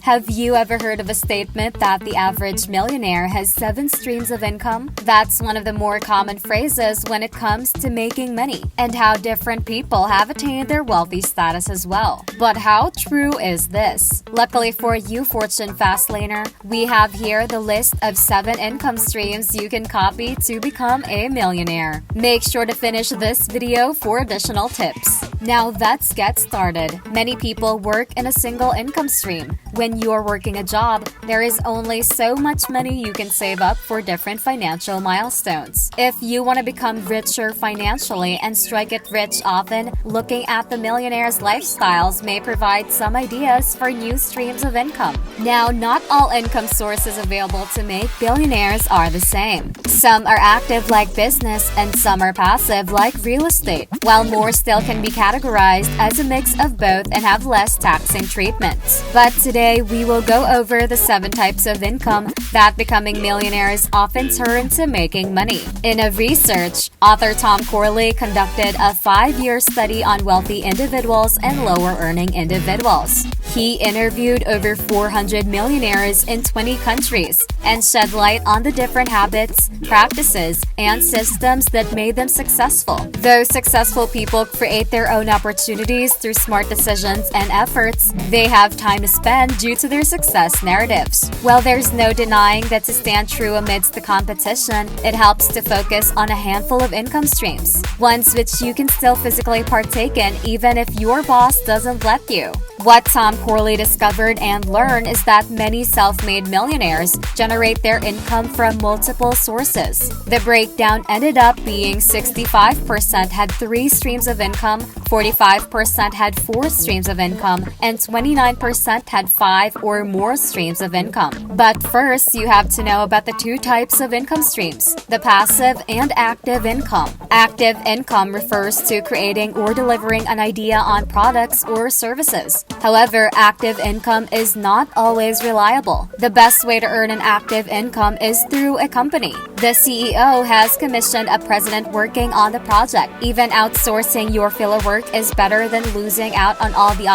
Have you ever heard of a statement that the average millionaire has 7 streams of income? That's one of the more common phrases when it comes to making money, and how different people have attained their wealthy status as well. But how true is this? Luckily for you, Fortune Fastlaner, we have here the list of 7 income streams you can copy to become a millionaire. Make sure to finish this video for additional tips. Now let's get started. Many people work in a single income stream. When you're working a job, there is only so much money you can save up for different financial milestones. If you want to become richer financially and strike it rich often, looking at the millionaire's lifestyles may provide some ideas for new streams of income. Now, not all income sources available to make billionaires are the same. Some are active like business and some are passive like real estate, while more still can be categorized as a mix of both and have less taxing treatments. But today we will go over the 7 types of income that becoming millionaires often turn to making money. In a research, author Tom Corley conducted a 5-year study on wealthy individuals and lower-earning individuals. He interviewed over 400 millionaires in 20 countries and shed light on the different habits, practices, and systems that made them successful. Those successful people create their own opportunities through smart decisions and efforts they have time to spend due to their success narratives. While there's no denying that to stand true amidst the competition, it helps to focus on a handful of income streams, ones which you can still physically partake in even if your boss doesn't let you. What Tom Corley discovered and learned is that many self-made millionaires generate their income from multiple sources. The breakdown ended up being 65% had 3 streams of income, 45% had 4 streams of income, and 29% had 5 or more streams of income. But first, you have to know about the 2 types of income streams, the passive and active income. Active income refers to creating or delivering an idea on products or services. However, active income is not always reliable. The best way to earn an active income is through a company. The CEO has commissioned a president working on the project. Even outsourcing your filler work is better than losing out on all the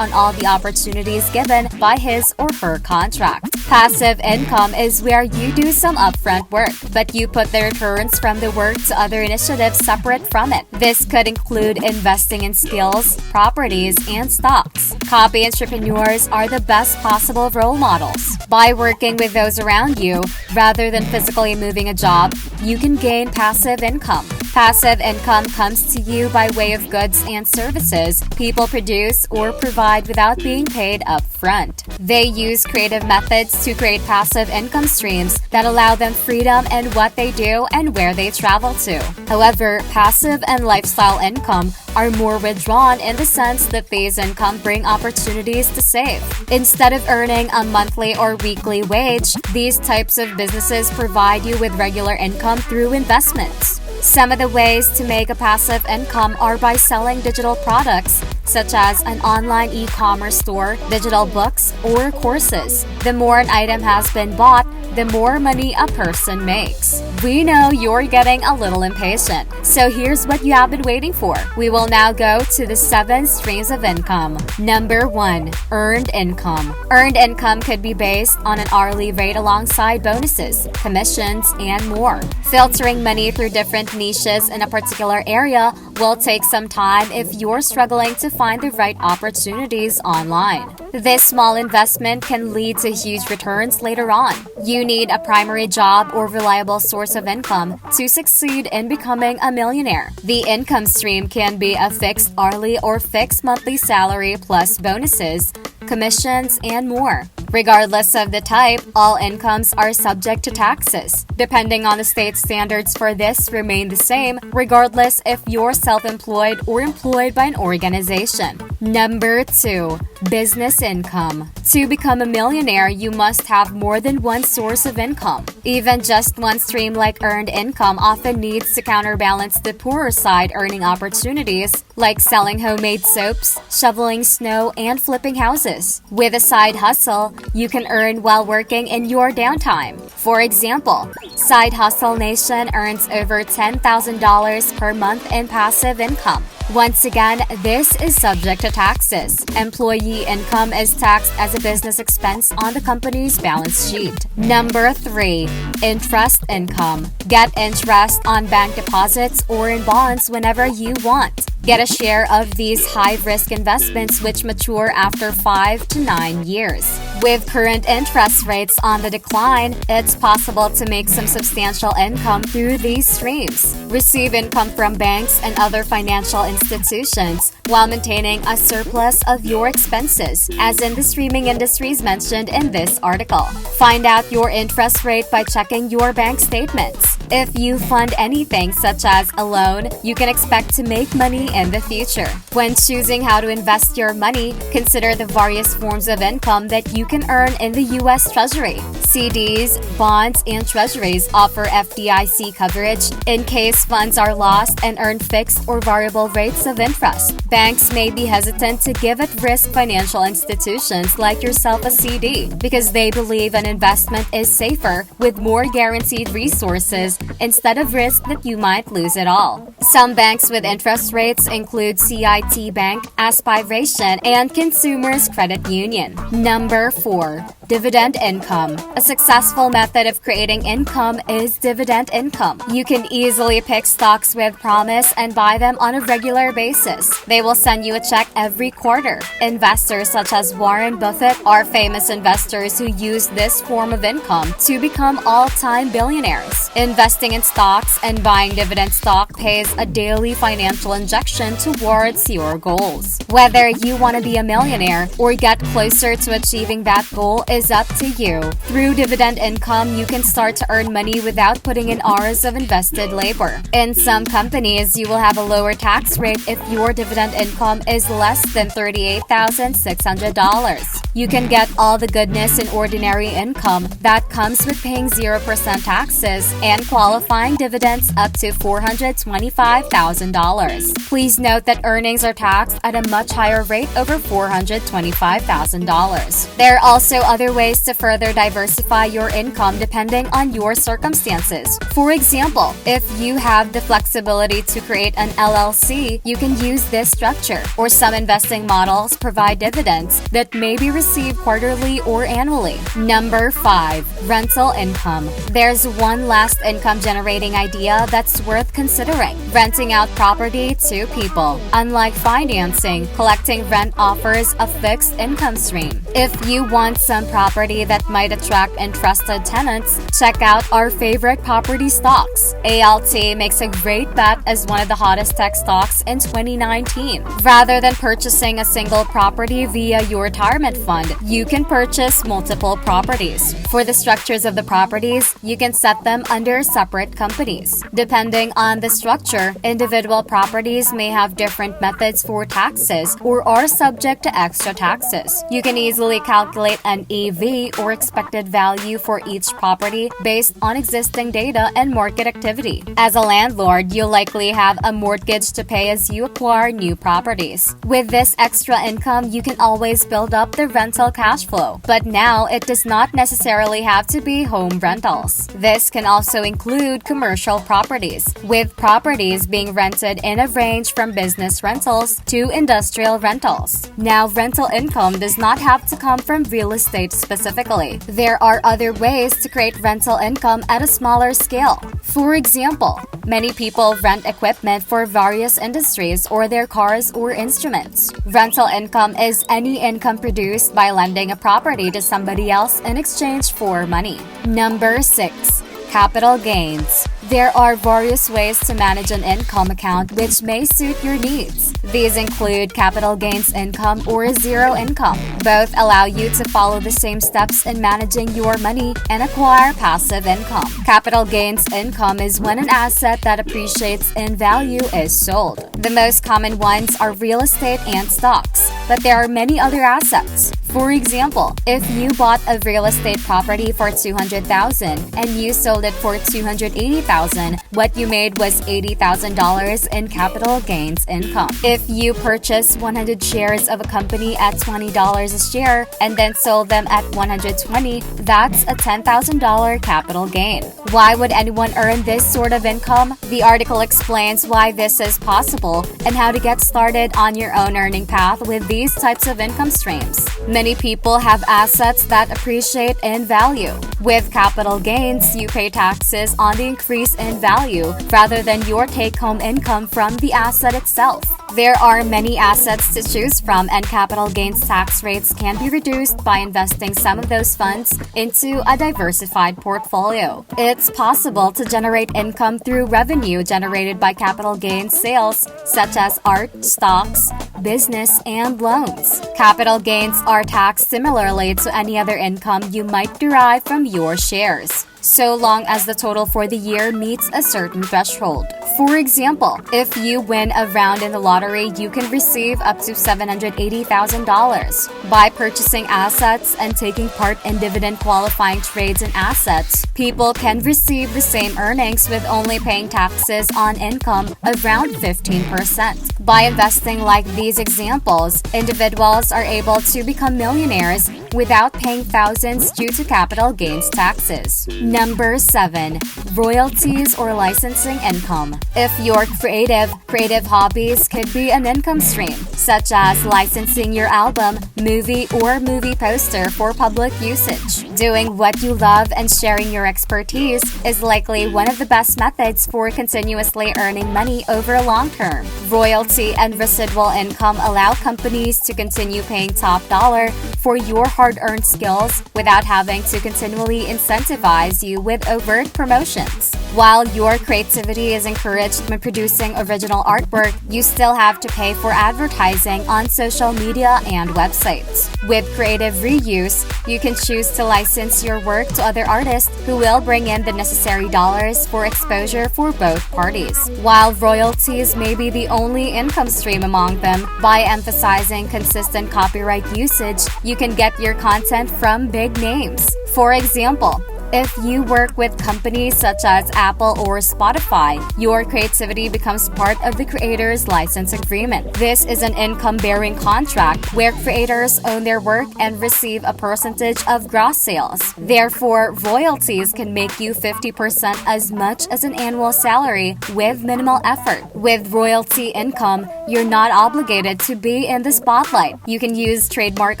opportunities given by his or her contract. Passive income is where you do some upfront work, but you put the returns from the work to other initiatives separate from it. This could include investing in skills, properties, and stocks. Copy entrepreneurs are the best possible role models. By working with those around you, rather than physically moving a job, you can gain passive income. Passive income comes to you by way of goods and services people produce or provide without being paid up front. They use creative methods to create passive income streams that allow them freedom in what they do and where they travel to. However, passive and lifestyle income are more withdrawn in the sense that these income bring opportunities to save. Instead of earning a monthly or weekly wage, these types of businesses provide you with regular income through investments. Some of the ways to make a passive income are by selling digital products, such as an online e-commerce store, digital books, or courses. The more an item has been bought, the more money a person makes. We know you're getting a little impatient, so here's what you have been waiting for. We will now go to the 7 streams of income. Number 1. Earned income. Earned income could be based on an hourly rate alongside bonuses, commissions, and more. Filtering money through different niches in a particular area will take some time if you're struggling to find the right opportunities online. This small investment can lead to huge returns later on. You need a primary job or reliable source of income to succeed in becoming a millionaire. The income stream can be a fixed hourly or fixed monthly salary plus bonuses, commissions, and more. Regardless of the type, all incomes are subject to taxes. Depending on the state standards for this remain the same, regardless if you're self-employed or employed by an organization. Number 2. Business income. To become a millionaire, you must have more than one source of income. Even just one stream like earned income often needs to counterbalance the poorer side earning opportunities like selling homemade soaps, shoveling snow, and flipping houses. With a side hustle, you can earn while working in your downtime. For example, Side Hustle Nation earns over $10,000 per month in passive income. Once again, this is subject to taxes. Employee income is taxed as a business expense on the company's balance sheet. Number 3. Interest income. Get interest on bank deposits or in bonds whenever you want. Get a share of these high-risk investments which mature after 5 to 9 years. With current interest rates on the decline, it's possible to make some substantial income through these streams. Receive income from banks and other financial institutions while maintaining a surplus of your expenses, as in the streaming industries mentioned in this article. Find out your interest rate by checking your bank statements. If you fund anything such as a loan, you can expect to make money in the future. When choosing how to invest your money, consider the various forms of income that you can earn in the U.S. Treasury. CDs, bonds, and treasuries offer FDIC coverage in case funds are lost and earn fixed or variable rates of interest. Banks may be hesitant to give at-risk financial institutions like yourself a CD because they believe an investment is safer with more guaranteed resources instead of risk that you might lose it all. Some banks with interest rates include CIT Bank, Aspiration, and Consumers Credit Union. Number 4. Dividend income. A successful method of creating income is dividend income. You can easily pick stocks with promise and buy them on a regular basis. They will send you a check every quarter. Investors such as Warren Buffett are famous investors who use this form of income to become all-time billionaires. Investing in stocks and buying dividend stock pays a daily financial injection towards your goals. Whether you want to be a millionaire or get closer to achieving that goal is up to you. Through dividend income, you can start to earn money without putting in hours of invested labor. In some companies, you will have a lower tax rate if your dividend income is less than $38,600. You can get all the goodness in ordinary income that comes with paying 0% taxes and qualifying dividends up to $425,000. Please note that earnings are taxed at a much higher rate over $425,000. There are also other ways to further diversify your income depending on your circumstances. For example, if you have the flexibility to create an LLC, you can use this structure, or some investing models provide dividends that may be received quarterly or annually. Number 5. Rental income. There's one last income generating idea that's worth considering: renting out property to people. Unlike financing, collecting rent offers a fixed income stream. If you want some property that might attract interested tenants, check out our favorite property stocks. ALT makes a great bet as one of the hottest tech stocks in 2019. Rather than purchasing a single property via your retirement fund, you can purchase multiple properties. For the structures of the properties, you can set them under separate companies. Depending on the structure, individual properties may have different methods for taxes or are subject to extra taxes. You can easily calculate an EV, or expected value, for each property based on existing data and market activity. As a landlord, you'll likely have a mortgage to pay as you acquire new properties. With this extra income, you can always build up the rental cash flow. But now, it does not necessarily have to be home rentals. This can also include commercial properties, with properties being rented in a range from business rentals to industrial rentals. Now, rental income does not have to come from real estate specifically. There are other ways to create rental income at a smaller scale. For example, many people rent equipment for various industries or their cars or instruments. Rental income is any income produced by lending a property to somebody else in exchange for money. Number 6. Capital gains. There are various ways to manage an income account which may suit your needs. These include capital gains income or zero income. Both allow you to follow the same steps in managing your money and acquire passive income. Capital gains income is when an asset that appreciates in value is sold. The most common ones are real estate and stocks, but there are many other assets. For example, if you bought a real estate property for $200,000 and you sold it for $280,000, what you made was $80,000 in capital gains income. If you purchased 100 shares of a company at $20 a share and then sold them at $120, that's a $10,000 capital gain. Why would anyone earn this sort of income? The article explains why this is possible and how to get started on your own earning path with these types of income streams. Many people have assets that appreciate in value. With capital gains, you pay taxes on the increase in value rather than your take-home income from the asset itself. There are many assets to choose from, and capital gains tax rates can be reduced by investing some of those funds into a diversified portfolio. It's possible to generate income through revenue generated by capital gains sales, such as art, stocks, business, and loans. Capital gains are taxed similarly to any other income you might derive from your shares, so long as the total for the year meets a certain threshold. For example, if you win a round in the lottery, you can receive up to $780,000. By purchasing assets and taking part in dividend qualifying trades in assets, people can receive the same earnings with only paying taxes on income around 15%. By investing like these examples, individuals are able to become millionaires without paying thousands due to capital gains taxes. Number 7. Royalties or licensing income. If you're creative hobbies could be an income stream, such as licensing your album, movie, or movie poster for public usage. Doing what you love and sharing your expertise is likely one of the best methods for continuously earning money over a long term. Royalty and residual income allow companies to continue paying top dollar for your hard-earned skills without having to continually incentivize you with overt promotions. While your creativity is encouraged when producing original artwork, you still have to pay for advertising on social media and websites. With creative reuse, you can choose to license your work to other artists who will bring in the necessary dollars for exposure for both parties. While royalties may be the only income stream among them, by emphasizing consistent copyright usage, you can get your content from big names. For example, if you work with companies such as Apple or Spotify, your creativity becomes part of the creator's license agreement. This is an income-bearing contract where creators own their work and receive a percentage of gross sales. Therefore, royalties can make you 50% as much as an annual salary with minimal effort. With royalty income, you're not obligated to be in the spotlight. You can use trademark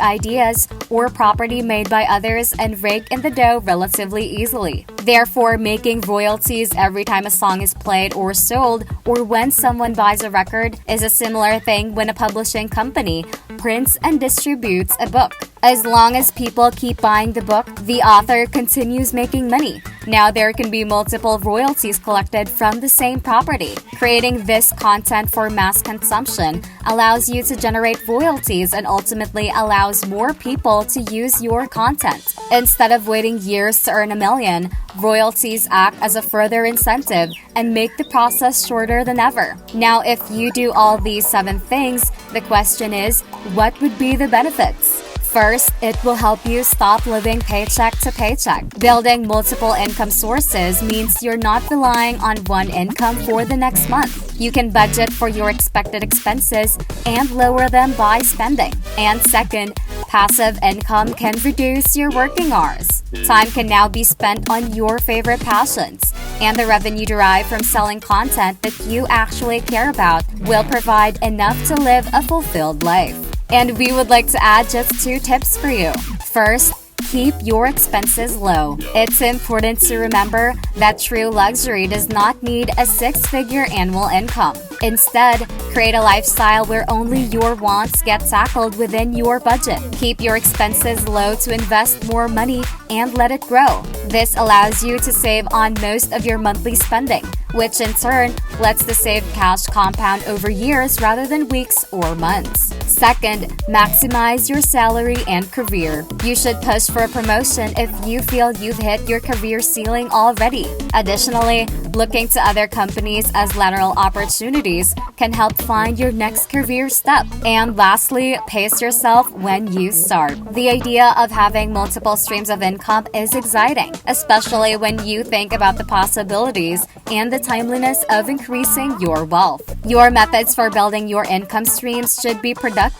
ideas or property made by others and rake in the dough relatively easily. Therefore, making royalties every time a song is played or sold, or when someone buys a record, is a similar thing when a publishing company prints and distributes a book. As long as people keep buying the book, the author continues making money. Now there can be multiple royalties collected from the same property. Creating this content for mass consumption allows you to generate royalties and ultimately allows more people to use your content. Instead of waiting years to earn $1 million, royalties act as a further incentive and make the process shorter than ever. Now, if you do all these 7 things, the question is, what would be the benefits? First, it will help you stop living paycheck to paycheck. Building multiple income sources means you're not relying on one income for the next month. You can budget for your expected expenses and lower them by spending. And second, passive income can reduce your working hours. Time can now be spent on your favorite passions, and the revenue derived from selling content that you actually care about will provide enough to live a fulfilled life. And we would like to add just 2 tips for you. First, keep your expenses low. It's important to remember that true luxury does not need a 6-figure annual income. Instead, create a lifestyle where only your wants get tackled within your budget. Keep your expenses low to invest more money and let it grow. This allows you to save on most of your monthly spending, which in turn lets the saved cash compound over years rather than weeks or months. Second, maximize your salary and career. You should push for a promotion if you feel you've hit your career ceiling already. Additionally, looking to other companies as lateral opportunities can help find your next career step. And lastly, pace yourself when you start. The idea of having multiple streams of income is exciting, especially when you think about the possibilities and the timeliness of increasing your wealth. Your methods for building your income streams should be productive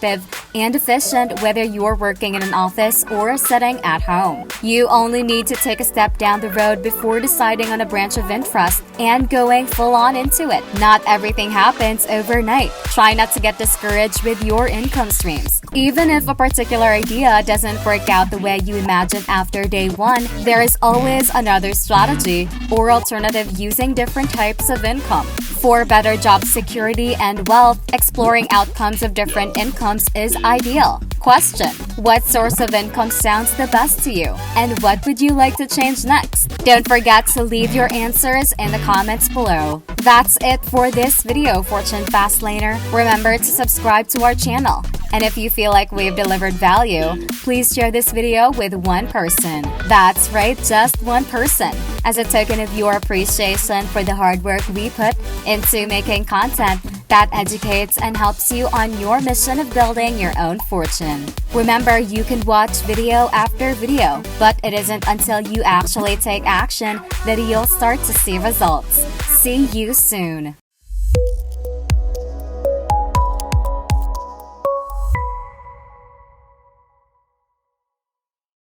and efficient whether you're working in an office or sitting at home. You only need to take a step down the road before deciding on a branch of interest and going full on into it. Not everything happens overnight. Try not to get discouraged with your income streams. Even if a particular idea doesn't work out the way you imagined after day one, there is always another strategy or alternative using different types of income. For better job security and wealth, exploring outcomes of different incomes is ideal. Question: what source of income sounds the best to you? And what would you like to change next? Don't forget to leave your answers in the comments below. That's it for this video, Fortune Fastlaner. Remember to subscribe to our channel. And if you feel like we've delivered value, please share this video with one person. That's right, just one person, as a token of your appreciation for the hard work we put into making content that educates and helps you on your mission of building your own fortune. Remember, you can watch video after video, but it isn't until you actually take action that you'll start to see results. See you soon.